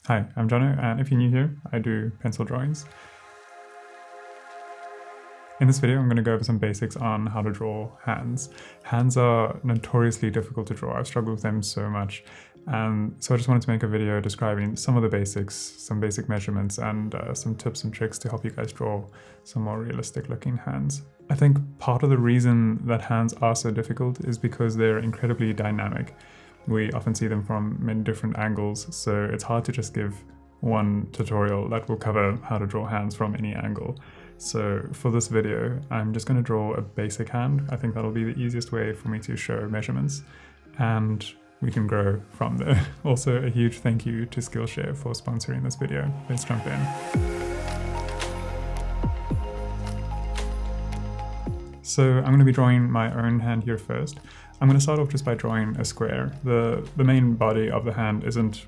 Hi, I'm Jono, and if you're new here, I do pencil drawings. In this video, I'm going to go over some basics on how to draw hands. Hands are notoriously difficult to draw. I've struggled with them so much. And so I just wanted to make a video describing some of the basics, some basic measurements, and some tips and tricks to help you guys draw some more realistic looking hands. I think part of the reason that hands are so difficult is because they're incredibly dynamic. We often see them from many different angles, so it's hard to just give one tutorial that will cover how to draw hands from any angle. So for this video, I'm just going to draw a basic hand. I think that'll be the easiest way for me to show measurements, and we can grow from there. Also, a huge thank you to Skillshare for sponsoring this video. Let's jump in. So I'm going to be drawing my own hand here first. I'm going to start off just by drawing a square. The main body of the hand isn't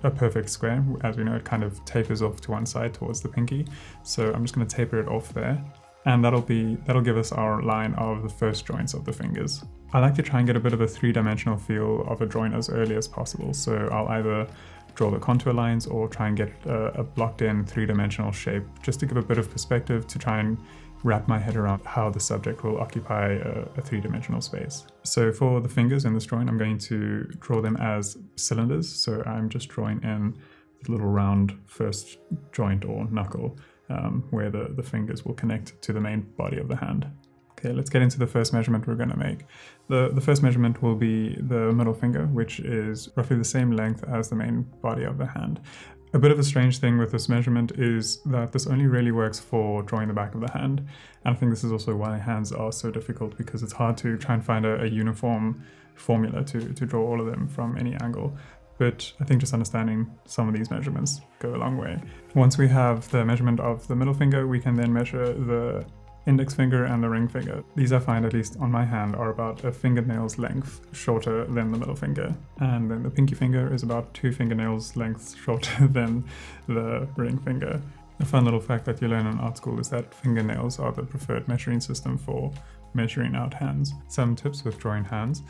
a perfect square. As we know, it kind of tapers off to one side towards the pinky. So I'm just going to taper it off there. And that'll give us our line of the first joints of the fingers. I like to try and get a bit of a three-dimensional feel of a drawing as early as possible. So I'll either draw the contour lines or try and get a blocked-in three-dimensional shape just to give a bit of perspective to try and wrap my head around how the subject will occupy a three-dimensional space. So for the fingers in this drawing, I'm going to draw them as cylinders. So I'm just drawing in the little round first joint or knuckle where the fingers will connect to the main body of the hand. Okay, let's get into the first measurement we're going to make. The first measurement will be the middle finger, which is roughly the same length as the main body of the hand. A bit of a strange thing with this measurement is that this only really works for drawing the back of the hand. And I think this is also why hands are so difficult, because it's hard to try and find a uniform formula to draw all of them from any angle. But I think just understanding some of these measurements go a long way. Once we have the measurement of the middle finger, we can then measure the index finger and the ring finger. These I find, at least on my hand, are about a fingernail's length shorter than the middle finger. And then the pinky finger is about 2 fingernails lengths shorter than the ring finger. A fun little fact that you learn in art school is that fingernails are the preferred measuring system for measuring out hands. Some tips with drawing hands.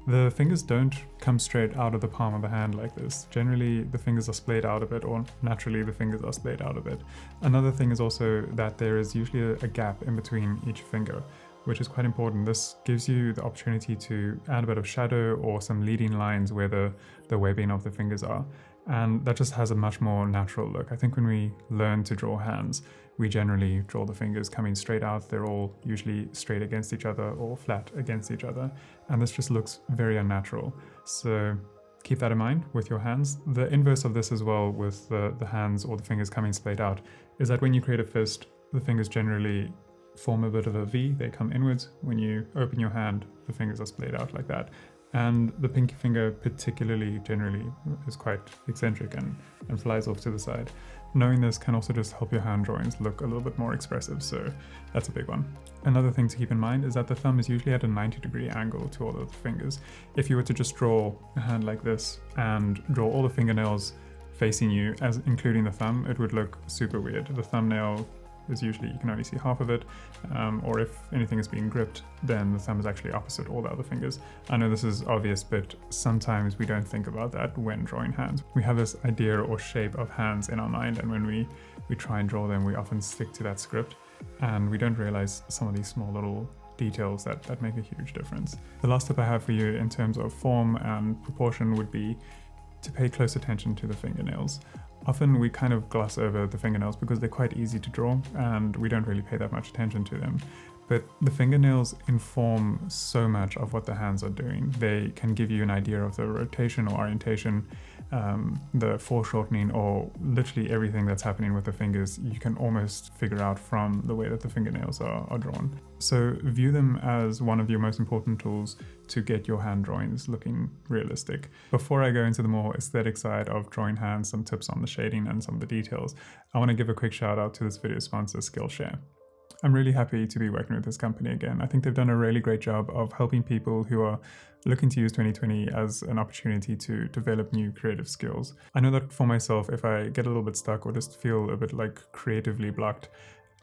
The fingers don't come straight out of the palm of the hand like this. Generally, the fingers are splayed out a bit, or naturally the fingers are splayed out a bit. Another thing is also that there is usually a gap in between each finger, which is quite important. This gives you the opportunity to add a bit of shadow or some leading lines where the webbing of the fingers are. And that just has a much more natural look. I think when we learn to draw hands, we generally draw the fingers coming straight out. They're all usually straight against each other or flat against each other. And this just looks very unnatural. So keep that in mind with your hands. The inverse of this as well with the hands or the fingers coming splayed out is that when you create a fist, the fingers generally form a bit of a V. They come inwards. When you open your hand, the fingers are splayed out like that. And the pinky finger particularly generally is quite eccentric and flies off to the side. Knowing this can also just help your hand drawings look a little bit more expressive, so that's a big one. Another thing to keep in mind is that the thumb is usually at a 90-degree angle to all of the fingers. If you were to just draw a hand like this and draw all the fingernails facing you, as including the thumb, it would look super weird. The thumbnail is usually, you can only see half of it, or if anything is being gripped, then the thumb is actually opposite all the other fingers. I know this is obvious, but sometimes we don't think about that when drawing hands. We have this idea or shape of hands in our mind, and when we try and draw them, we often stick to that script, and we don't realize some of these small little details that make a huge difference. The last tip I have for you in terms of form and proportion would be to pay close attention to the fingernails. Often we kind of gloss over the fingernails because they're quite easy to draw and we don't really pay that much attention to them. But the fingernails inform so much of what the hands are doing. They can give you an idea of the rotation or orientation, the foreshortening, or literally everything that's happening with the fingers. You can almost figure out from the way that the fingernails are drawn. So view them as one of your most important tools to get your hand drawings looking realistic. Before I go into the more aesthetic side of drawing hands, some tips on the shading and some of the details, I want to give a quick shout out to this video sponsor, Skillshare. I'm really happy to be working with this company again. I think they've done a really great job of helping people who are looking to use 2020 as an opportunity to develop new creative skills. I know that for myself, if I get a little bit stuck or just feel a bit like creatively blocked,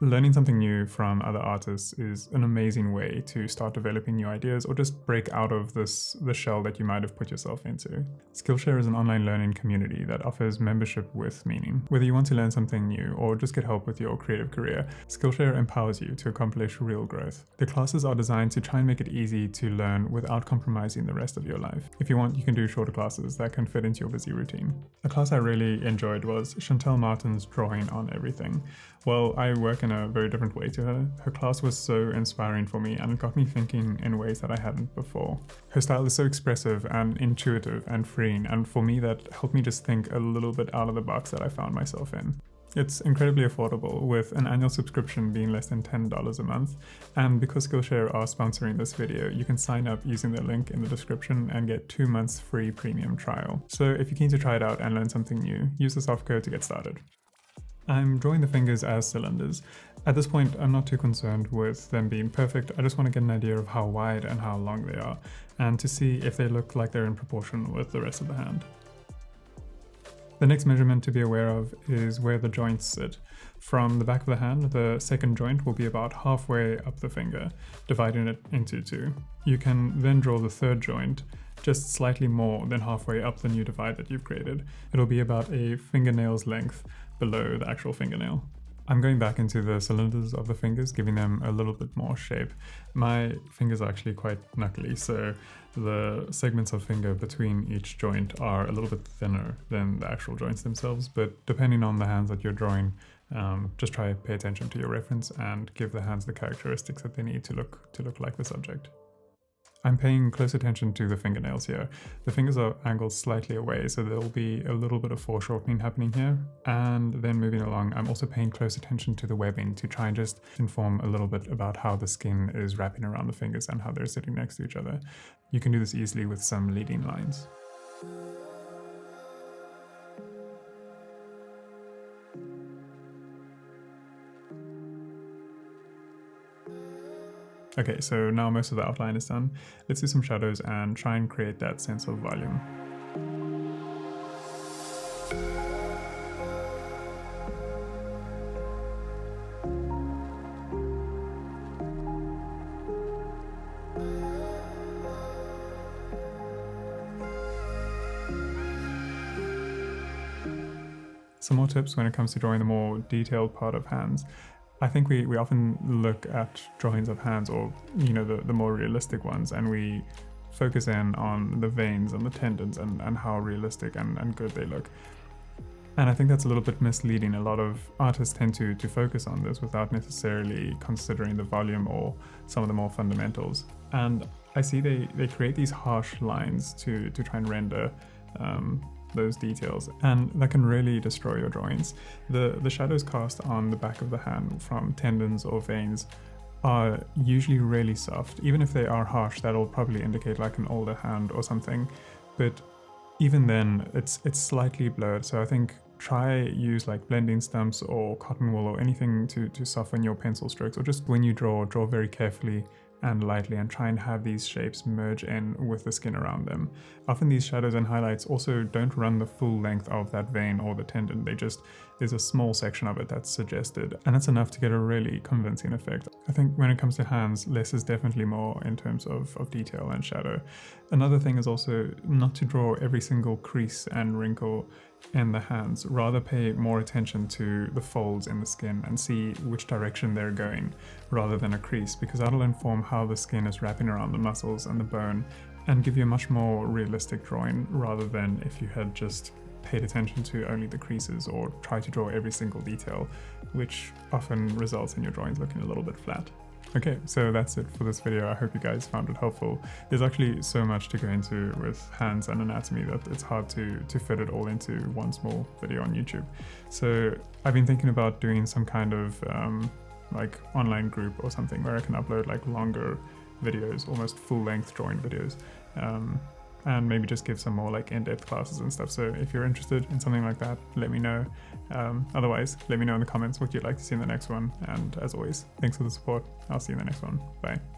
Learning something new from other artists is an amazing way to start developing new ideas or just break out of the shell that you might have put yourself into. Skillshare is an online learning community that offers membership with meaning. Whether you want to learn something new or just get help with your creative career, Skillshare empowers you to accomplish real growth. The classes are designed to try and make it easy to learn without compromising the rest of your life. If you want, you can do shorter classes that can fit into your busy routine. A class I really enjoyed was Chantel Martin's Drawing on Everything. Well, I work in a very different way to her. Her class was so inspiring for me and it got me thinking in ways that I hadn't before. Her style is so expressive and intuitive and freeing, and for me that helped me just think a little bit out of the box that I found myself in. It's incredibly affordable, with an annual subscription being less than $10 a month, and because Skillshare are sponsoring this video, you can sign up using the link in the description and get 2 months free premium trial. So if you're keen to try it out and learn something new, use the soft code to get started. I'm drawing the fingers as cylinders. At this point, I'm not too concerned with them being perfect. I just want to get an idea of how wide and how long they are, and to see if they look like they're in proportion with the rest of the hand. The next measurement to be aware of is where the joints sit. From the back of the hand, the second joint will be about halfway up the finger, dividing it into two. You can then draw the third joint just slightly more than halfway up the new divide that you've created. It'll be about a fingernail's length below the actual fingernail. I'm going back into the cylinders of the fingers, giving them a little bit more shape. My fingers are actually quite knuckly, so the segments of finger between each joint are a little bit thinner than the actual joints themselves, but depending on the hands that you're drawing, just try to pay attention to your reference and give the hands the characteristics that they need to look like the subject. I'm paying close attention to the fingernails here. The fingers are angled slightly away, so there'll be a little bit of foreshortening happening here. And then moving along, I'm also paying close attention to the webbing to try and just inform a little bit about how the skin is wrapping around the fingers and how they're sitting next to each other. You can do this easily with some leading lines. Okay, so now most of the outline is done. Let's do some shadows and try and create that sense of volume. Some more tips when it comes to drawing the more detailed part of hands. I think we often look at drawings of hands, or the more realistic ones, and we focus in on the veins and the tendons and how realistic and good they look. And I think that's a little bit misleading. A lot of artists tend to focus on this without necessarily considering the volume or some of the more fundamentals. And I see they create these harsh lines to try and render those details, and that can really destroy your drawings. The shadows cast on the back of the hand from tendons or veins are usually really soft. Even if they are harsh, that'll probably indicate like an older hand or something, but even then it's slightly blurred. So I think try use like blending stumps or cotton wool or anything to soften your pencil strokes, or just when you draw very carefully and lightly and try and have these shapes merge in with the skin around them. Often these shadows and highlights also don't run the full length of that vein or the tendon. There's a small section of it that's suggested, and that's enough to get a really convincing effect. I think when it comes to hands, less is definitely more in terms of detail and shadow. Another thing is also not to draw every single crease and wrinkle in the hands. Rather pay more attention to the folds in the skin and see which direction they're going rather than a crease, because that'll inform how the skin is wrapping around the muscles and the bone and give you a much more realistic drawing, rather than if you had just paid attention to only the creases or try to draw every single detail, which often results in your drawings looking a little bit flat. Okay, so that's it for this video. I hope you guys found it helpful. There's actually so much to go into with hands and anatomy that it's hard to fit it all into one small video on YouTube. So I've been thinking about doing some kind of like online group or something where I can upload like longer videos, almost full-length drawing videos, and maybe just give some more like in-depth classes and stuff. So if you're interested in something like that, let me know. Otherwise, let me know in the comments what you'd like to see in the next one. And as always, thanks for the support. I'll see you in the next one. Bye.